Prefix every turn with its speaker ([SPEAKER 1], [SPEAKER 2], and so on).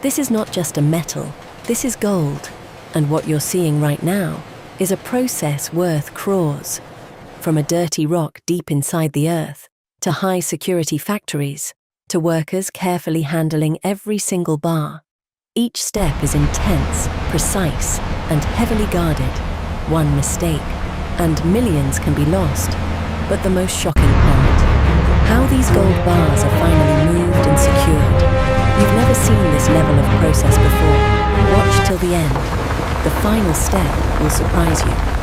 [SPEAKER 1] This is not just a metal, this is gold. And what you're seeing right now is a process worth crores. From a dirty rock deep inside the earth, to high-security factories, to workers carefully handling every single bar. Each step is intense, precise, and heavily guarded. One mistake, and millions can be lost. But the most shocking part, how these gold bars are finally moved and secured. You've never seen this level of process before. Watch till the end. The final step will surprise you.